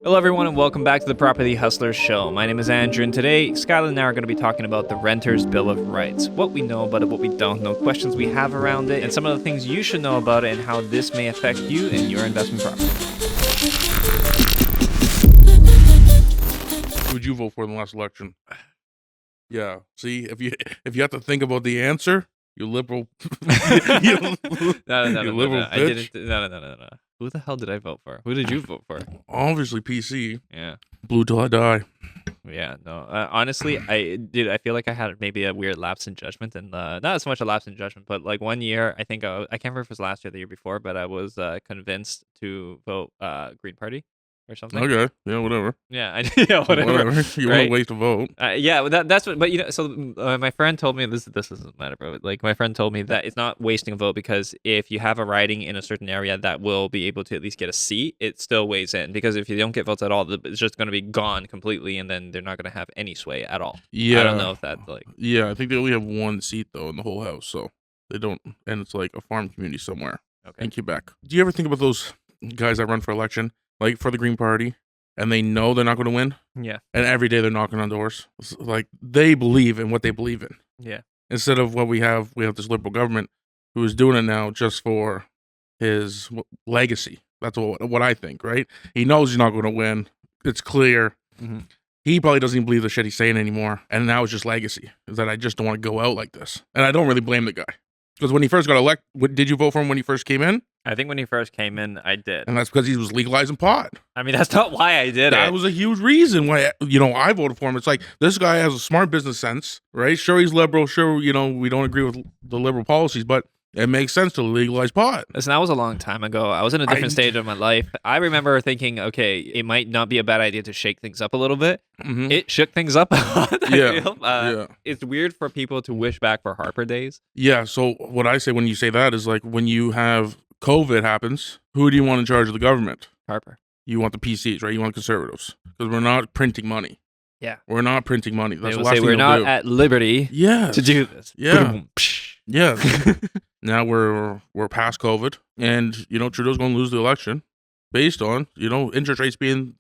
Hello, everyone, and welcome back to the Property Hustlers Show. My name is Andrew, and today, Skylar and I are going to be talking about the Renter's Bill of Rights, what we know about it, what we don't know, questions we have around it, and some of the things you should know about it and how this may affect you and your investment property. Who would you vote for in the last election? Yeah. See, if you have to think about the answer, you liberal. No. liberal I didn't. No. Who the hell did I vote for? Who did you vote for? Obviously, PC. Yeah. Blue till I die. Yeah, no. Honestly, I feel like I had maybe a weird lapse in judgment, and not as much a lapse in judgment, but like one year, I think I can't remember if it was last year or the year before, but I was convinced to vote Green Party or something. Okay. Yeah. Whatever. Yeah. Yeah. Whatever. You Right? want to waste a vote? Yeah. That's what. But so my friend told me this doesn't matter, bro. Like my friend told me that it's not wasting a vote because if you have a riding in a certain area that will be able to at least get a seat, it still weighs in. Because if you don't get votes at all, it's just going to be gone completely, and then they're not going to have any sway at all. Yeah. I don't know if that's like. Yeah, I think they only have one seat though in the whole house, so they don't. And it's like a farm community somewhere in Quebec. Do you ever think about those guys that run for election, like for the Green Party? And they know they're not going to win. Yeah. And every day they're knocking on doors. It's like they believe in what they believe in. Yeah. Instead of what we have this liberal government who is doing it now just for his legacy. That's what I think, right? He knows he's not going to win. It's clear. Mm-hmm. He probably doesn't even believe the shit he's saying anymore. And now it's just legacy. Is that I just don't want to go out like this. And I don't really blame the guy. Because when he first got elected, did you vote for him when he first came in? I think when he first came in, I did. And that's because he was legalizing pot. I mean, that's not why I did it. That was a huge reason why, I voted for him. It's like, this guy has a smart business sense, right? Sure, he's liberal. Sure, we don't agree with the liberal policies, but it makes sense to legalize pot. Listen, that was a long time ago. I was in a different stage of my life. I remember thinking, okay, it might not be a bad idea to shake things up a little bit. Mm-hmm. It shook things up a lot, I feel. Yeah. It's weird for people to wish back for Harper days. Yeah, so what I say when you say that is like when you have COVID happens, who do you want in charge of the government? Harper. You want the PCs, right? You want conservatives. Because we're not printing money. Yeah. We're not printing money. That's the They last say thing we're they'll not do. at liberty to do this. Yeah. Boom, psh. Yeah. Now we're past COVID, and Trudeau's going to lose the election based on interest rates being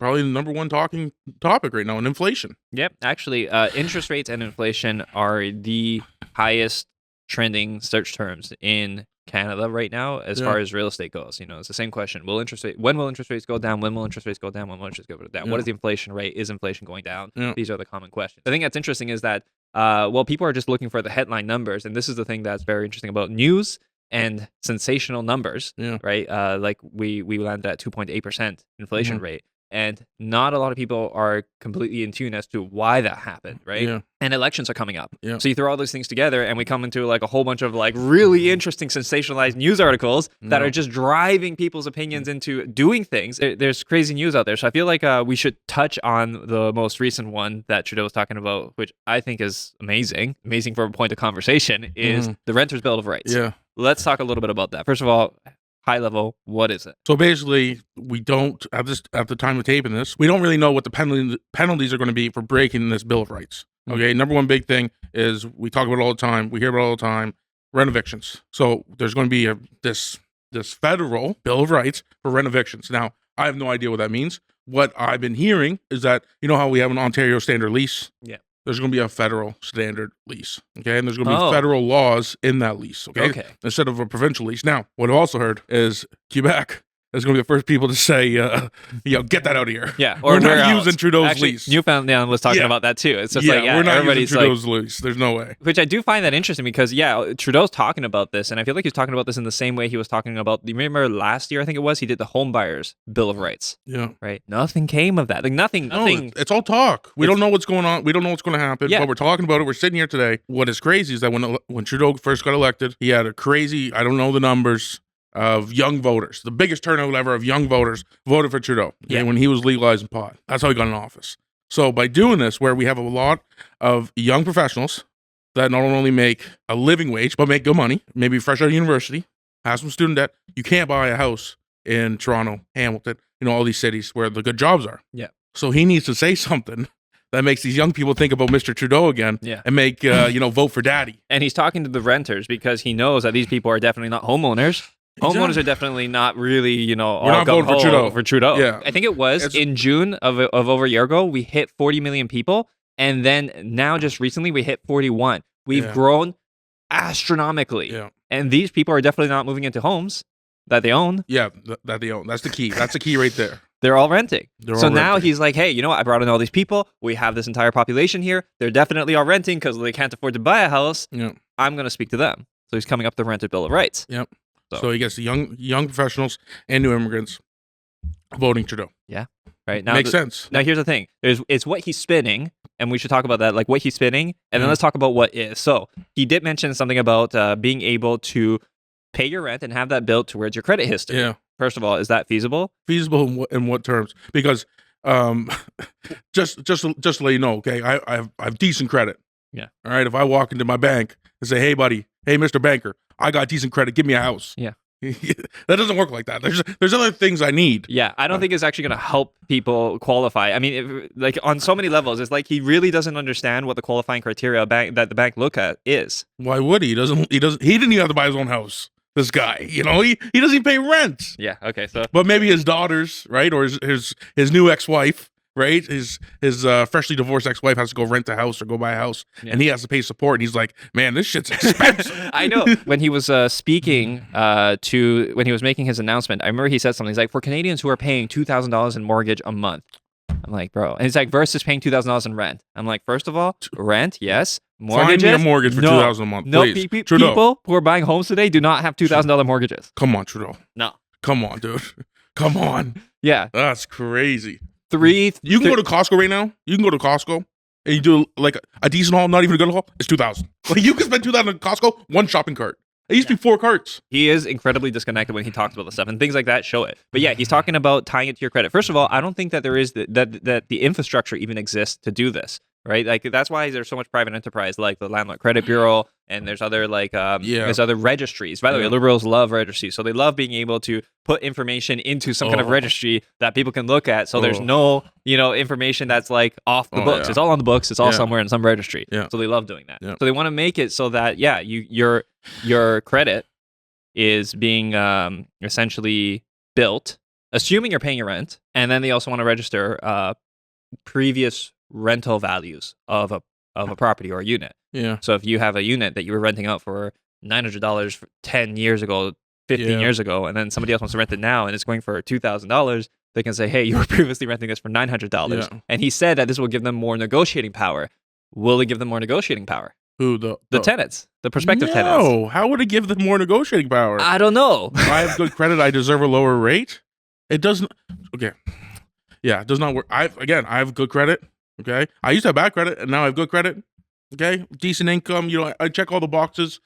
probably the number one talking topic right now, and inflation. Yep. Actually, interest rates and inflation are the highest trending search terms in Canada right now as far as real estate goes. It's the same question. When will interest rates go down? When will interest rates go down? When will interest rates go down? Yeah. What is the inflation rate? Is inflation going down? Yeah. These are the common questions. The thing that's interesting is that people are just looking for the headline numbers, and this is the thing that's very interesting about news and sensational numbers, right? Like we landed at 2.8% inflation rate. And not a lot of people are completely in tune as to why that happened, right? Yeah. And elections are coming up. Yeah. So you throw all those things together and we come into like a whole bunch of like really interesting sensationalized news articles that are just driving people's opinions into doing things. There's crazy news out there. So I feel like we should touch on the most recent one that Trudeau was talking about, which I think is amazing for a point of conversation, is the Renter's Bill of Rights. Yeah. Let's talk a little bit about that. First of all, high level, what is it? So basically, we don't at the time of taping this, we don't really know what the penalties are going to be for breaking this Bill of Rights. Okay, number one big thing is we talk about it all the time, we hear about it all the time, rent evictions. So there's going to be this federal Bill of Rights for rent evictions. Now, I have no idea what that means. What I've been hearing is that how we have an Ontario standard lease. Yeah. There's going to be a federal standard lease, okay? And there's going to be federal laws in that lease, okay? Instead of a provincial lease. Now, what I've also heard is Quebec is going to be the first people to say, get that out of here. Yeah, or we're not using Trudeau's lease. Newfoundland was talking about that too. It's just we're not using Trudeau's lease. There's no way. Which I do find that interesting because, Trudeau's talking about this, and I feel like he's talking about this in the same way he was talking about, you remember last year, I think it was, he did the home buyers Bill of Rights. Yeah. Right? Nothing came of that. Like nothing. No, it's all talk. We don't know what's going on. We don't know what's going to happen, but we're talking about it. We're sitting here today. What is crazy is that when Trudeau first got elected, he had a crazy, I don't know the numbers, of young voters. The biggest turnout ever of young voters voted for Trudeau when he was legalizing pot. That's how he got in office. So by doing this, where we have a lot of young professionals that not only make a living wage, but make good money, maybe fresh out of university, have some student debt, you can't buy a house in Toronto, Hamilton, all these cities where the good jobs are. Yeah. So he needs to say something that makes these young people think about Mr. Trudeau again and make, vote for daddy. And he's talking to the renters because he knows that these people are definitely not homeowners. Homeowners are definitely not really, you know, We're not voting for Trudeau. For Trudeau. Yeah. I think it was in June of over a year ago, we hit 40 million people. And then now just recently we hit 41. We've grown astronomically. Yeah. And these people are definitely not moving into homes that they own. Yeah, that they own. That's the key. That's the key right there. They're all renting. So now he's like, hey, you know what? I brought in all these people. We have this entire population here. They're definitely all renting because they can't afford to buy a house. Yeah. I'm going to speak to them. So he's coming up the rented bill of rights. Yep. So he gets the young professionals and new immigrants voting Trudeau. Yeah. Right. Now makes sense. Now here's the thing. It's what he's spinning, and we should talk about that, like what he's spinning, and then let's talk about what is. So he did mention something about being able to pay your rent and have that built towards your credit history. Yeah. First of all, is that feasible? Feasible in what terms? Because just to let you know, okay, I have decent credit. Yeah. All right. If I walk into my bank and say, hey, buddy, hey, Mr. Banker, I got decent credit. Give me a house. Yeah. That doesn't work like that. There's other things I need. Yeah, I don't think it's actually going to help people qualify. I mean, like on so many levels, it's like he really doesn't understand what the qualifying criteria that the bank look at is. Why would he? He didn't even have to buy his own house. This guy, you know, he doesn't even pay rent. Yeah. Okay. So, but maybe his daughters, right, or his new ex-wife, right, his freshly divorced ex-wife has to go rent a house or go buy a house, and he has to pay support. And he's like, man, this shit's expensive. I know. When he was speaking when he was making his announcement, I remember he said something. He's like, for Canadians who are paying $2,000 in mortgage a month. I'm like, bro. And he's like, versus paying $2,000 in rent. I'm like, first of all, rent, yes. Mortgages? Find me a mortgage for $2,000 a month, please. People who are buying homes today do not have $2,000 mortgages. Come on, Trudeau. No. Come on, dude. Come on. Yeah. That's crazy. You can go to Costco right now. You can go to Costco and you do like a decent haul, not even a good haul. It's $2,000. Like you can spend $2,000 at Costco, one shopping cart. It used to be 4 carts. He is incredibly disconnected when he talks about the stuff, and things like that show it. But yeah, he's talking about tying it to your credit. First of all, I don't think that there is that the infrastructure even exists to do this, right? Like that's why there's so much private enterprise, like the Landlord Credit Bureau, and there's other there's other registries. By the way, liberals love registries, so they love being able to put information into some kind of registry that people can look at. So there's no information that's like off the books. Yeah. It's all on the books. It's all somewhere in some registry. Yeah. So they love doing that. Yeah. So they want to make it so that your credit is being essentially built, assuming you're paying your rent, and then they also want to register previous rental values of a property or a unit. Yeah. So if you have a unit that you were renting out for $900 10 years ago, 15 years ago, and then somebody else wants to rent it now and it's going for $2,000, they can say, hey, you were previously renting this for $900. Yeah. And he said that this will give them more negotiating power. Will it give them more negotiating power? Who the tenants, the prospective tenants? No, how would it give them more negotiating power? I don't know. If I have good credit, I deserve a lower rate. It doesn't. Okay, yeah, it does not work. I have good credit. Okay, I used to have bad credit, and now I have good credit. Okay, decent income. I check all the boxes.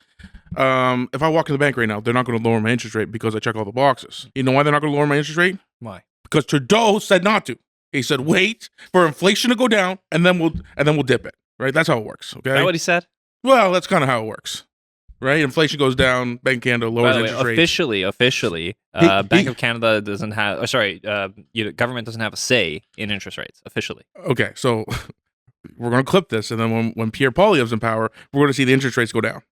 If I walk in the bank right now, they're not going to lower my interest rate because I check all the boxes. You know why they're not going to lower my interest rate? Why? Because Trudeau said not to. He said wait for inflation to go down, and then we'll dip it. Right? That's how it works. Okay. Is that what he said? Well, that's kind of how it works, right? Inflation goes down, Bank of Canada lowers interest rates. Officially, Bank of Canada doesn't have. Government doesn't have a say in interest rates officially. Okay, so we're going to clip this, and then when Pierre Poilievre's in power, we're going to see the interest rates go down.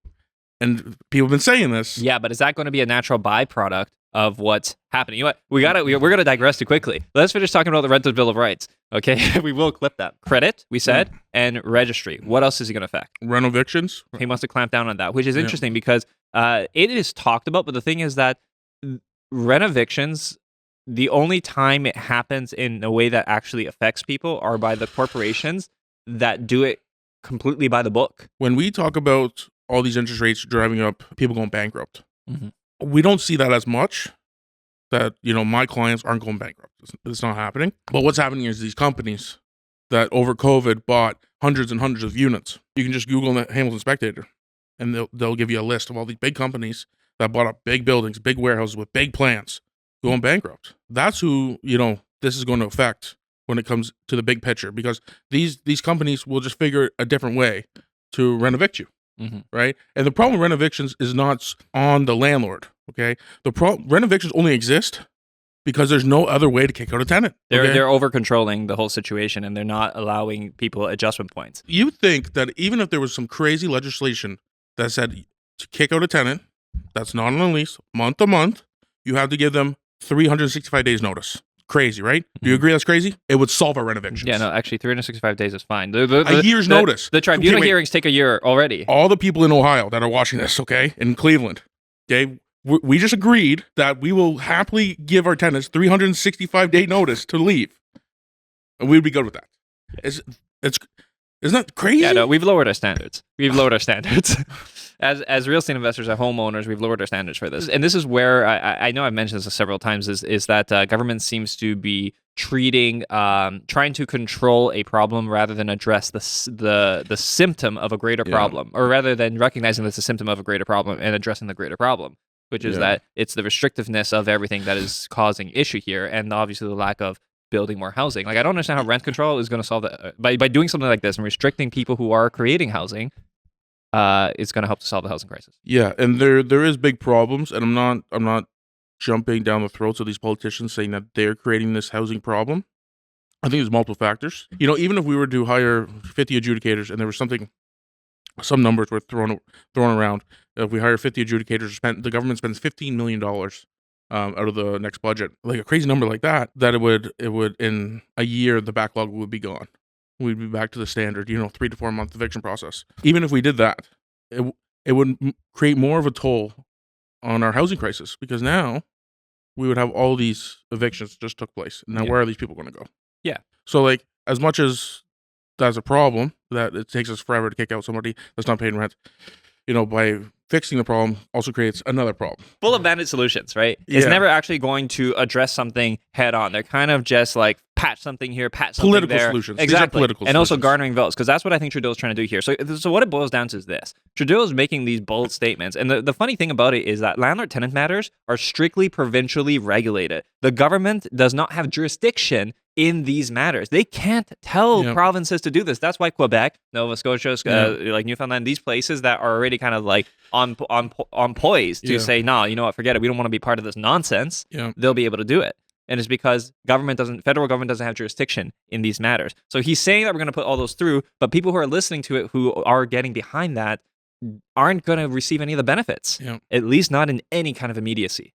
And people have been saying this. Yeah, but is that going to be a natural byproduct of what's happening? You know what? We're going to digress too quickly. Let's finish talking about the Rental Bill of Rights. Okay, we will clip that. Credit, we said, and registry. What else is he going to affect? Rent evictions. He wants to clamp down on that, which is interesting because it is talked about, but the thing is that rent evictions, the only time it happens in a way that actually affects people are by the corporations that do it completely by the book. When we talk about all these interest rates driving up, people going bankrupt, we don't see that as much. That my clients aren't going bankrupt. It's not happening. But what's happening is these companies that over COVID bought hundreds and hundreds of units. You can just Google the Hamilton Spectator, and they'll give you a list of all these big companies that bought up big buildings, big warehouses with big plants, going bankrupt. That's who this is going to affect when it comes to the big picture, because these companies will just figure a different way to rent evict you. Right? And the problem with rent evictions is not on the landlord. Okay, rent evictions only exist because there's no other way to kick out a tenant. They're over controlling the whole situation, and they're not allowing people adjustment points. You think that even if there was some crazy legislation that said to kick out a tenant, that's not on a lease, month to month, you have to give them 365 days notice. Crazy, right? Do you agree that's crazy? It would solve our rent evictions. Yeah, no, actually 365 days is fine. A year's notice. The tribunal hearings take a year already. All the people in Ohio that are watching this, okay, in Cleveland, okay, we just agreed that we will happily give our tenants 365-day notice to leave. And we'd be good with that. Isn't that crazy? Yeah, no, we've lowered our standards. As real estate investors and homeowners, we've lowered our standards for this. And this is where I know I've mentioned this several times, is that government seems to be treating, trying to control a problem rather than address the symptom of a greater problem, or rather than recognizing that it's a symptom of a greater problem and addressing the greater problem, which is that it's the restrictiveness of everything that is causing issue here, and obviously the lack of building more housing. Like, I don't understand how rent control is going to solve that by doing something like this and restricting people who are creating housing. It's going to help to solve the housing crisis. Yeah, and there is big problems, and I'm not jumping down the throats of these politicians saying that they're creating this housing problem. I think there's multiple factors. You know, even if we were to hire 50 adjudicators, and there was some numbers were thrown around. If we hire 50 adjudicators, the government spends $15 million out of the next budget, like a crazy number like that. That it would in a year the backlog would be gone. We'd be back to the standard, 3 to 4 month eviction process. Even if we did that, it would create more of a toll on our housing crisis, because now we would have all these evictions just took place. Now, where are these people going to go? Yeah. So, like, as much as that's a problem, that it takes us forever to kick out somebody that's not paying rent, by fixing the problem also creates another problem. Full of bandit solutions, right? It's never actually going to address something head on. They're kind of just like patch something here, patch something political there. Solutions. Exactly. These are political and solutions. Also garnering votes, because that's what I think Trudeau's trying to do here. So what it boils down to is this. Trudeau is making these bold statements. And the funny thing about it is that landlord-tenant matters are strictly provincially regulated. The government does not have jurisdiction in these matters. They can't tell provinces to do this. That's why Quebec, Nova Scotia, like Newfoundland, these places that are already kind of like on poise to say, no, you know what, forget it. We don't want to be part of this nonsense. They'll be able to do it. And it's because federal government doesn't have jurisdiction in these matters. So he's saying that we're going to put all those through, but people who are listening to it, who are getting behind that, aren't going to receive any of the benefits, at least not in any kind of immediacy.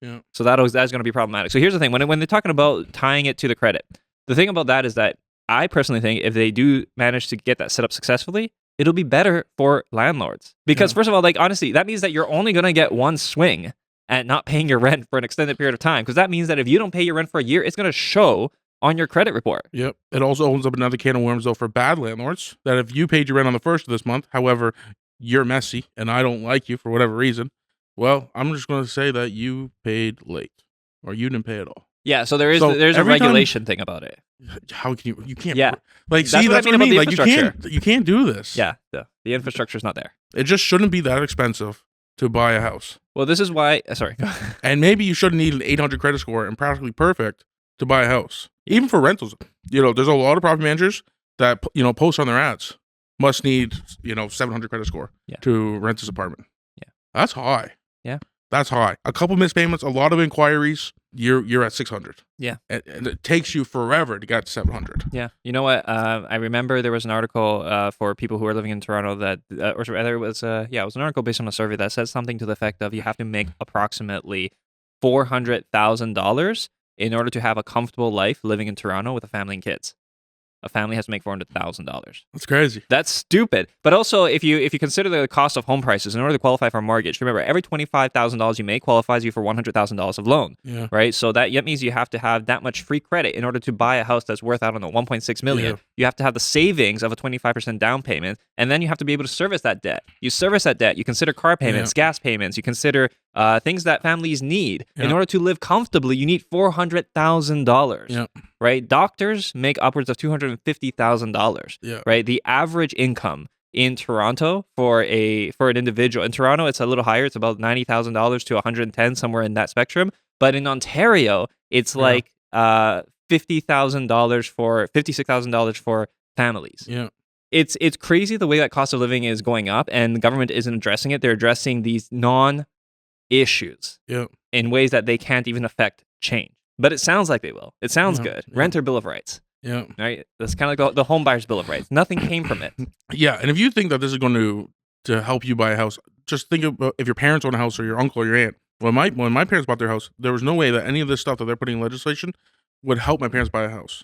Yeah. So that's going to be problematic. So here's the thing: when they're talking about tying it to the credit, the thing about that is that I personally think if they do manage to get that set up successfully, it'll be better for landlords. Because first of all, like, honestly, that means that you're only going to get one swing at not paying your rent for an extended period of time. Because that means that if you don't pay your rent for a year, it's going to show on your credit report. Yep. It also opens up another can of worms, though, for bad landlords. That if you paid your rent on the 1st of this month, however, you're messy and I don't like you for whatever reason, well, I'm just going to say that you paid late or you didn't pay at all. Yeah, so there's a regulation thing about it. How can you can't. Yeah. Like, that's what I mean. Like, you can't do this. Yeah, the infrastructure's not there. It just shouldn't be that expensive to buy a house. Well, this is why, sorry. And maybe you shouldn't need an 800 credit score and practically perfect to buy a house. Even for rentals, there's a lot of property managers that, post on their ads must need, 700 credit score to rent this apartment. Yeah. That's high. Yeah. That's high. A couple missed payments, a lot of inquiries, you're at 600. Yeah. And it takes you forever to get to 700. Yeah. You know what? I remember there was an article for people who are living in Toronto that, or rather it was an article based on a survey that says something to the effect of you have to make approximately $400,000 in order to have a comfortable life living in Toronto with a family and kids. A family has to make $400,000. That's crazy. That's stupid. But also, if you consider the cost of home prices in order to qualify for a mortgage, remember every $25,000 you make qualifies you for $100,000 of loan. Yeah. Right. So that means you have to have that much free credit in order to buy a house that's worth, I don't know, $1.6 million. Yeah. You have to have the savings of a 25% down payment, and then you have to be able to service that debt. You service that debt. You consider car payments, gas payments. You consider things that families need in order to live comfortably. You need $400,000. Yeah. Right. Doctors make upwards of $250,000. Yeah. Right. The average income in Toronto for an individual in Toronto, it's a little higher. It's about $90,000 to $110,000, somewhere in that spectrum. But in Ontario, it's like $56,000 for families. Yeah. It's crazy the way that cost of living is going up, and the government isn't addressing it. They're addressing these non-issues in ways that they can't even affect change. But it sounds like they will. It sounds good. Renter Bill of Rights. Yeah. Right? That's kind of like the home buyer's Bill of Rights. Nothing came from it. Yeah. And if you think that this is going to to help you buy a house. Just think about if your parents own a house or your uncle or your aunt. When my parents bought their house, there was no way that any of this stuff that they're putting in legislation would help my parents buy a house.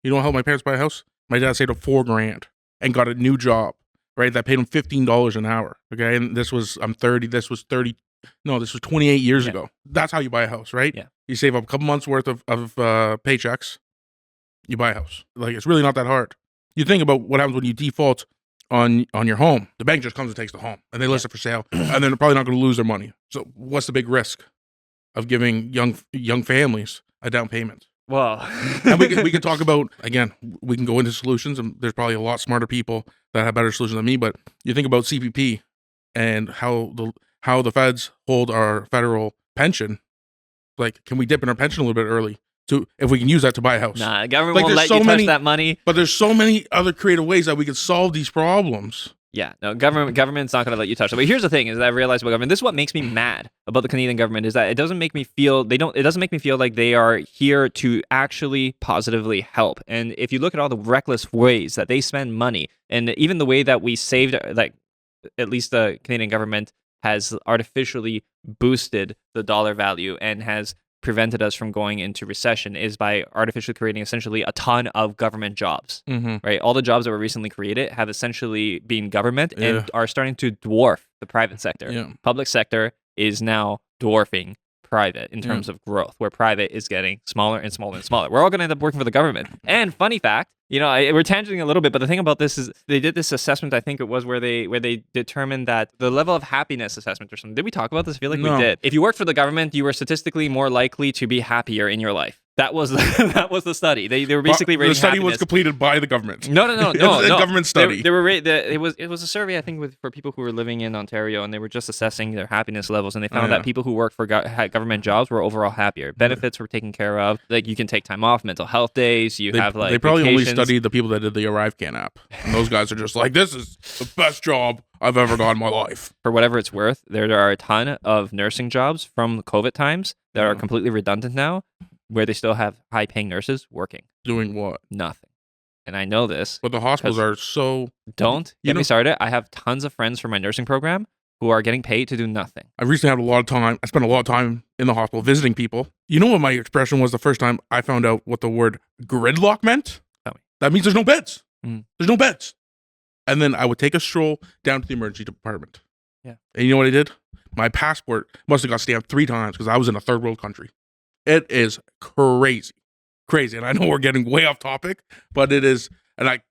You know what helped my parents buy a house? My dad saved up $4,000 and got a new job, right? That paid him $15 an hour. Okay. And this was, I'm 30, this was 28 years ago. That's how you buy a house, right? Yeah. You save up a couple months worth of paychecks, you buy a house. Like, it's really not that hard. You think about what happens when you default on your home. The bank just comes and takes the home and they list it for sale, and then they're probably not going to lose their money. So what's the big risk of giving young families a down payment? Well, and we can talk about, again, we can go into solutions, and there's probably a lot smarter people that have better solutions than me. But you think about CPP and how the feds hold our federal pension. Like, can we dip in our pension a little bit early to, if we can use that to buy a house? Nah, the government won't let you touch that money. But there's so many other creative ways that we could solve these problems. Yeah, no, government's not going to let you touch it. But here's the thing: is that I realized about government. This is what makes me mad about the Canadian government, is that it doesn't make me feel it doesn't make me feel like they are here to actually positively help. And if you look at all the reckless ways that they spend money, and even the way that we saved, like, at least the Canadian government has artificially boosted the dollar value and has prevented us from going into recession, is by artificially creating essentially a ton of government jobs, right? All the jobs that were recently created have essentially been government and are starting to dwarf the private sector. Yeah. Public sector is now dwarfing private in terms of growth, where private is getting smaller and smaller and smaller. We're all going to end up working for the government. And funny fact, we're tangenting a little bit, but the thing about this is they did this assessment, I think it was where they determined that the level of happiness assessment or something. Did we talk about this? I feel like we did. If you worked for the government, you were statistically more likely to be happier in your life. That was the study. They were basically rating the study happiness. Was completed by the government. No. It was a government study. It was a survey, I think, for people who were living in Ontario, and they were just assessing their happiness levels, and they found that people who worked for government jobs were overall happier. Benefits were taken care of. Like, you can take time off, mental health days. They probably vacations. Only studied the people that did the ArriveCan app, and those guys are just like, this is the best job I've ever got in my life. For whatever it's worth, there are a ton of nursing jobs from COVID times that are completely redundant now, where they still have high-paying nurses working. Doing what? Nothing. And I know this. But the hospitals are so... Don't get me started. I have tons of friends from my nursing program who are getting paid to do nothing. I recently had I spent a lot of time in the hospital visiting people. You know what my expression was the first time I found out what the word gridlock meant? Tell me. That means there's no beds. Mm. There's no beds. And then I would take a stroll down to the emergency department. Yeah. And you know what I did? My passport must have got stamped 3 times because I was in a third world country. It is crazy. And I know we're getting way off topic, but it is. And I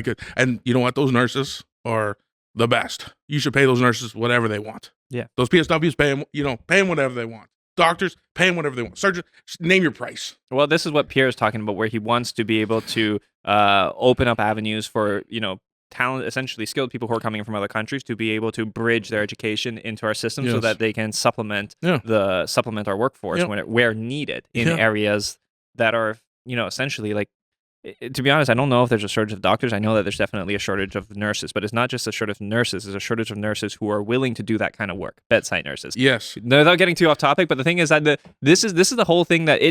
could. And you know what? Those nurses are the best. You should pay those nurses whatever they want. Yeah. Those PSWs pay them whatever they want. Doctors, pay them whatever they want. Surgeons, name your price. Well, this is what Pierre is talking about, where he wants to be able to open up avenues for, talent, essentially skilled people who are coming from other countries, to be able to bridge their education into our system so that they can supplement our workforce where needed in areas that are, essentially, like, to be honest, I don't know if there's a shortage of doctors. I know that there's definitely a shortage of nurses, but it's not just a shortage of nurses. There's a shortage of nurses who are willing to do that kind of work, bedside nurses. Yes. Without getting too off topic, but the thing is that this is the whole thing that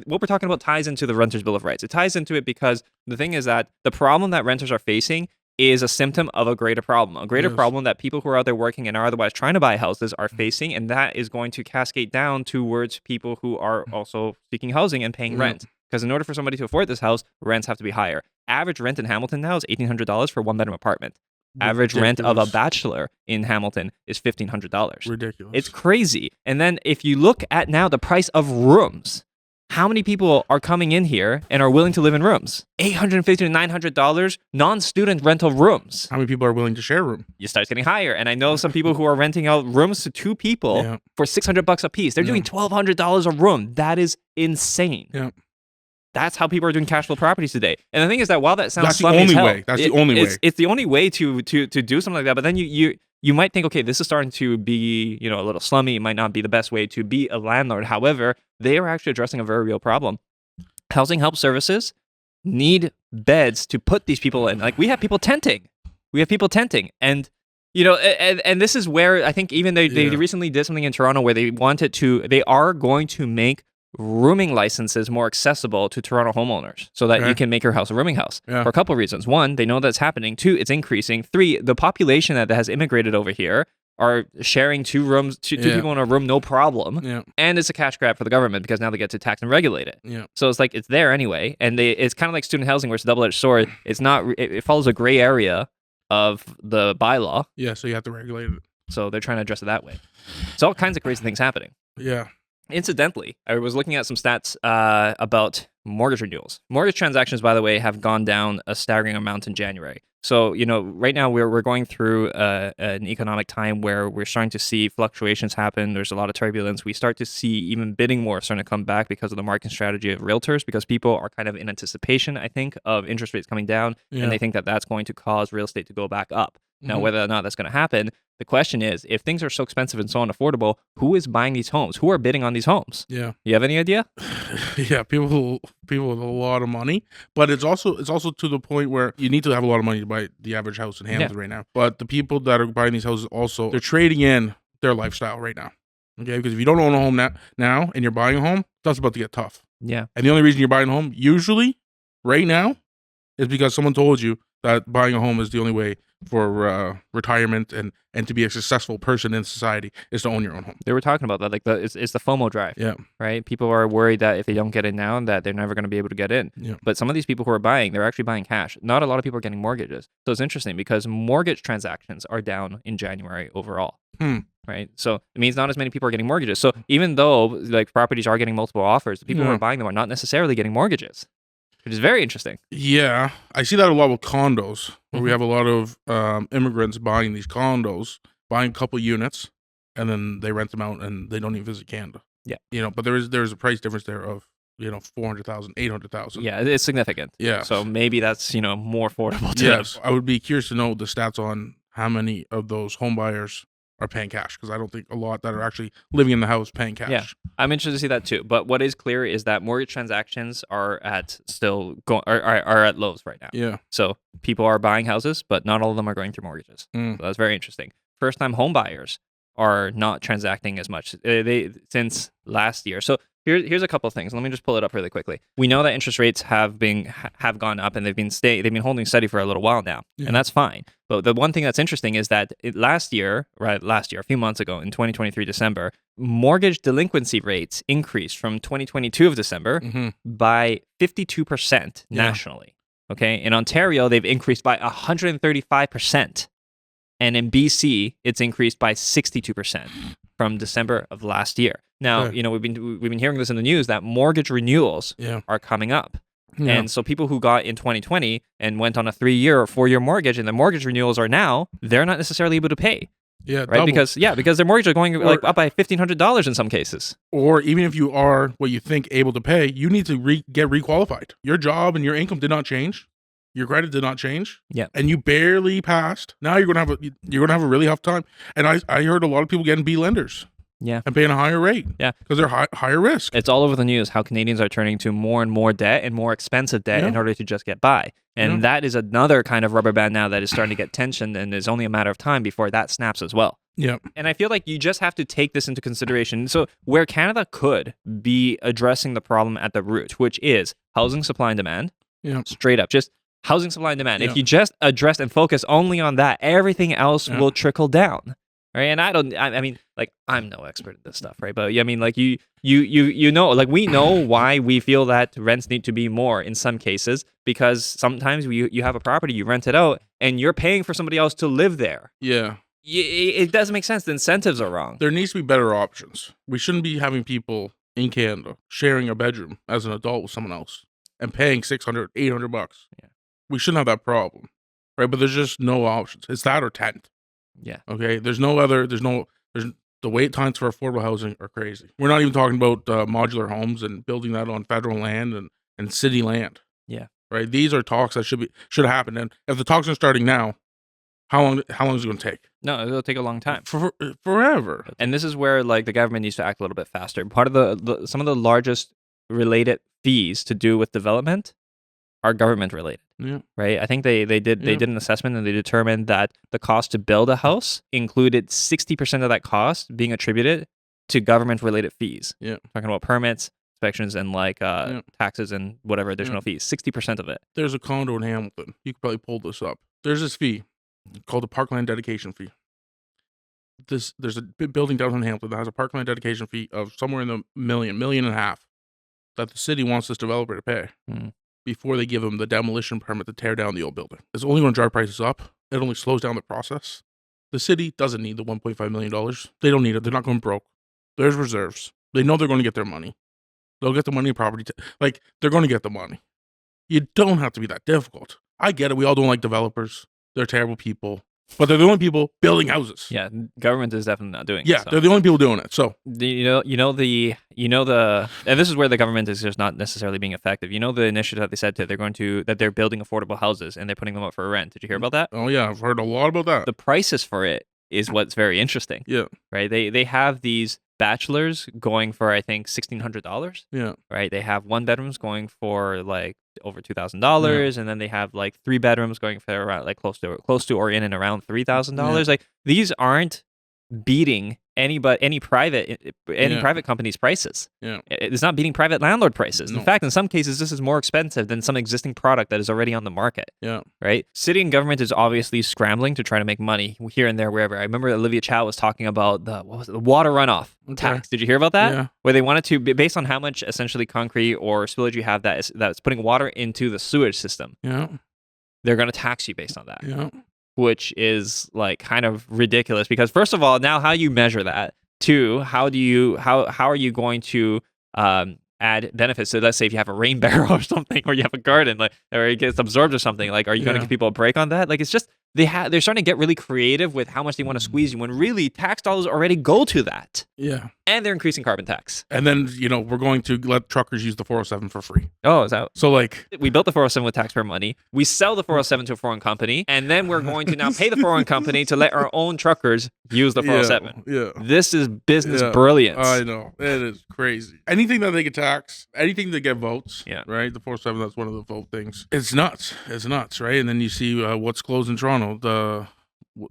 what we're talking about ties into the Renters' Bill of Rights. It ties into it because the thing is that the problem that renters are facing is a symptom of a greater problem. A greater problem that people who are out there working and are otherwise trying to buy houses are facing, and that is going to cascade down towards people who are also seeking housing and paying rent. Because in order for somebody to afford this house, rents have to be higher. Average rent in Hamilton now is $1,800 for a 1-bedroom apartment. Average rent of a bachelor in Hamilton is $1,500. Ridiculous. It's crazy. And then if you look at now the price of rooms, how many people are coming in here and are willing to live in rooms? $850 to $900 non-student rental rooms. How many people are willing to share a room? You start getting higher. And I know some people who are renting out rooms to 2 people for $600 a piece. They're doing $1,200 a room. That is insane. Yeah. That's how people are doing cash flow properties today. And the thing is that while that sounds That's the only way. It's the only way to do something like that. But then you might think, okay, this is starting to be, a little slummy. It might not be the best way to be a landlord. However, they are actually addressing a very real problem. Housing help services need beds to put these people in. Like, we have people tenting. And, and this is where I think even they recently did something in Toronto where they are going to make rooming licenses more accessible to Toronto homeowners so that you can make your house a rooming house for a couple of reasons. One, they know that's happening. Two, it's increasing. Three, the population that has immigrated over here are sharing two rooms, two people in a room, no problem. Yeah. And it's a cash grab for the government because now they get to tax and regulate it. Yeah. So it's like, it's there anyway. And it's kind of like student housing where it's a double-edged sword. It's not, it follows a gray area of the bylaw. Yeah, so you have to regulate it. So they're trying to address it that way. So all kinds of crazy things happening. Yeah. Incidentally, I was looking at some stats about mortgage renewals. Mortgage transactions, by the way, have gone down a staggering amount in January. So, right now we're going through an economic time where we're starting to see fluctuations happen. There's a lot of turbulence. We start to see even bidding more starting to come back because of the market strategy of realtors, because people are kind of in anticipation, I think, of interest rates coming down, and they think that that's going to cause real estate to go back up. Now, whether or not that's going to happen, the question is, if things are so expensive and so unaffordable, who is buying these homes? Who are bidding on these homes? Yeah. You have any idea? Yeah, people with a lot of money, but it's also to the point where you need to have a lot of money to buy the average house in Hamilton right now. But the people that are buying these houses also, they're trading in their lifestyle right now. Okay, because if you don't own a home now and you're buying a home, that's about to get tough. Yeah. And the only reason you're buying a home usually right now is because someone told you that buying a home is the only way for retirement and to be a successful person in society is to own your own home. They were talking about that, like it's the FOMO drive. Yeah. Right? People are worried that if they don't get in now, that they're never going to be able to get in. Yeah. But some of these people who are buying, they're actually buying cash. Not a lot of people are getting mortgages. So it's interesting because mortgage transactions are down in January overall. Right? So it means not as many people are getting mortgages. So even though like properties are getting multiple offers, the people who are buying them are not necessarily getting mortgages. Which is very interesting. Yeah. I see that a lot with condos, where we have a lot of immigrants buying these condos, buying a couple units, and then they rent them out and they don't even visit Canada. Yeah. But there's a price difference there of, 400,000, 800,000. Yeah, it's significant. Yeah. So maybe that's, more affordable to them. I would be curious to know the stats on how many of those home buyers are paying cash, because I don't think a lot that are actually living in the house paying cash. Yeah, I'm interested to see that too. But what is clear is that mortgage transactions are at lows right now. Yeah. So people are buying houses, but not all of them are going through mortgages. So that's very interesting. First-time home buyers are not transacting as much since last year. So here's a couple of things. Let me just pull it up really quickly. We know that interest rates have gone up and they've been holding steady for a little while now, and that's fine. But the one thing that's interesting is that last year, a few months ago in 2023 December, mortgage delinquency rates increased from 2022 of December by 52% nationally. Okay, in Ontario they've increased by 135%. And in BC, it's increased by 62% from December of last year. Now, we've been hearing this in the news that mortgage renewals are coming up. Yeah. And so people who got in 2020 and went on a 3-year or 4-year mortgage, and the mortgage renewals are now, they're not necessarily able to pay. Yeah, right. Double. Because their mortgage are going up by $1,500 in some cases. Or even if you are what you think able to pay, you need to get requalified. Your job and your income did not change. Your credit did not change. Yeah. And you barely passed. Now you're gonna have a really tough time. And I heard a lot of people getting B lenders. Yeah. And paying a higher rate. Yeah. Because they're higher risk. It's all over the news how Canadians are turning to more and more debt and more expensive debt in order to just get by. And that is another kind of rubber band now that is starting to get tension, and it's only a matter of time before that snaps as well. Yeah. And I feel like you just have to take this into consideration. So where Canada could be addressing the problem at the root, which is housing supply and demand, straight up, just housing supply and demand. If you just address and focus only on that, everything else will trickle down. Right. And I mean, like, I'm no expert at this stuff, right? But I mean, like, you know, like, we know why we feel that rents need to be more in some cases, because sometimes you have a property, you rent it out, and you're paying for somebody else to live there. Yeah. It doesn't make sense. The incentives are wrong. There needs to be better options. We shouldn't be having people in Canada sharing a bedroom as an adult with someone else and paying $600, $800. Yeah. We shouldn't have that problem, right? But there's just no options. It's that or tent. Yeah. Okay. There's the wait times for affordable housing are crazy. We're not even talking about modular homes and building that on federal land and city land. Yeah. Right. These are talks that should happen. And if the talks are starting now, how long is it going to take? No, it'll take a long time. Forever. And this is where, like, the government needs to act a little bit faster. Part of some of the largest related fees to do with development are government related. Yeah. Right. I think they did an assessment, and they determined that the cost to build a house included 60% of that cost being attributed to government related fees. Yeah. Talking about permits, inspections and like taxes and whatever additional fees. 60% of it. There's a condo in Hamilton. You could probably pull this up. There's this fee called the parkland dedication fee. There's a building downtown Hamilton that has a parkland dedication fee of somewhere in the million and a half that the city wants this developer to pay before they give them the demolition permit to tear down the old building. It's only going to drive prices up. It only slows down the process. The city doesn't need the $1.5 million. They don't need it. They're not going broke. There's reserves. They know they're going to get their money. They'll get the money in property. Like, they're going to get the money. You don't have to be that difficult. I get it. We all don't like developers. They're terrible people. But they're the only people building houses. Yeah, government is definitely not doing it. Yeah, they're the only people doing it. So and this is where the government is just not necessarily being effective. You know the initiative that they said that they're building affordable houses and they're putting them up for rent. Did you hear about that? Oh yeah, I've heard a lot about that. The prices for it is what's very interesting. Yeah. Right? They have these bachelors going for I think $1,600. Yeah. Right? They have one bedrooms going for like over $2,000, and then they have like 3 bedrooms going for around like close to or in and around $3,000. Like these aren't beating any private company's prices. Yeah. It's not beating private landlord prices. No. In fact, in some cases, this is more expensive than some existing product that is already on the market. Yeah. Right? City and government is obviously scrambling to try to make money here and there, wherever. I remember Olivia Chow was talking about the water runoff tax. Did you hear about that? Yeah. Where they wanted to, based on how much essentially concrete or spillage you have that's putting water into the sewage system. Yeah. They're going to tax you based on that. Yeah. Which is like kind of ridiculous because first of all, now how you measure that? 2, how are you going to add benefits? So let's say if you have a rain barrel or something, or you have a garden, like, or it gets absorbed or something, like, are you going to give people a break on that? Like, it's just they're starting to get really creative with how much they want to squeeze you when really tax dollars already go to that. Yeah. And they're increasing carbon tax. And then, we're going to let truckers use the 407 for free. Oh, is that? So like, we built the 407 with taxpayer money. We sell the 407 to a foreign company, and then we're going to now pay the foreign company to let our own truckers use the 407. Yeah. This is business brilliance. I know. It is crazy. Anything that they can tax, anything to get votes. Yeah. Right? The 407, that's one of the vote things. It's nuts. It's nuts, right? And then you see what's closed in Toronto. The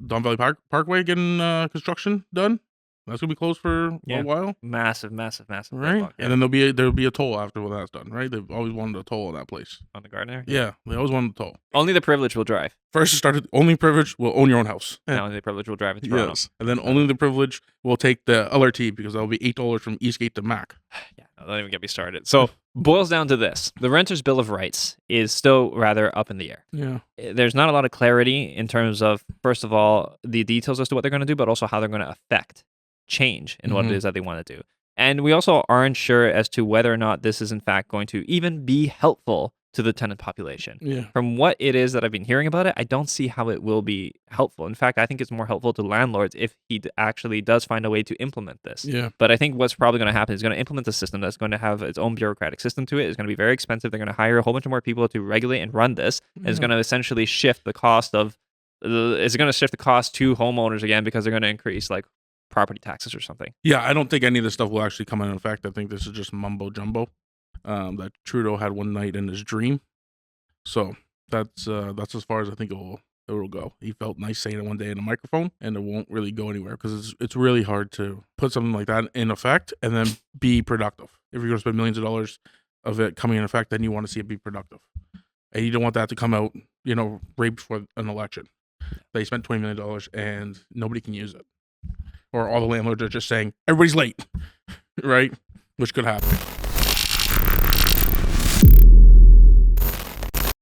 Don Valley Parkway getting construction done. That's gonna be closed for a while. Massive. Right? And then there'll be a toll after when that's done, right? They've always wanted a toll on that place. On the Gardner? Yeah, they always wanted a toll. Only the privileged will drive. First it started, only privilege will own your own house. Now only the privileged will drive in Toronto. Yes. And then only the privilege will take the LRT because that'll be $8 from Eastgate to Mac. Yeah, don't even get me started. So boils down to this. The Renter's Bill of Rights is still rather up in the air. Yeah. There's not a lot of clarity in terms of, first of all, the details as to what they're going to do, but also how they're going to affect change in what it is that they want to do. And we also aren't sure as to whether or not this is in fact going to even be helpful to the tenant population. Yeah. From what it is that I've been hearing about it, I don't see how it will be helpful. In fact, I think it's more helpful to landlords if he actually does find a way to implement this. Yeah. But I think what's probably going to happen is going to implement a system that's going to have its own bureaucratic system to it. It's going to be very expensive. They're going to hire a whole bunch of more people to regulate and run this. And it's going to essentially shift the cost to homeowners again because they're going to increase like property taxes or something. Yeah, I don't think any of this stuff will actually come into effect. I think this is just mumbo jumbo that Trudeau had one night in his dream. So that's as far as I think it will go. He felt nice saying it one day in a microphone, and it won't really go anywhere because it's really hard to put something like that in effect and then be productive. If you're going to spend millions of dollars of it coming in effect, then you want to see it be productive, and you don't want that to come out, right before an election. They spent $20 million and nobody can use it. Or all the landlords are just saying, everybody's late, right? Which could happen.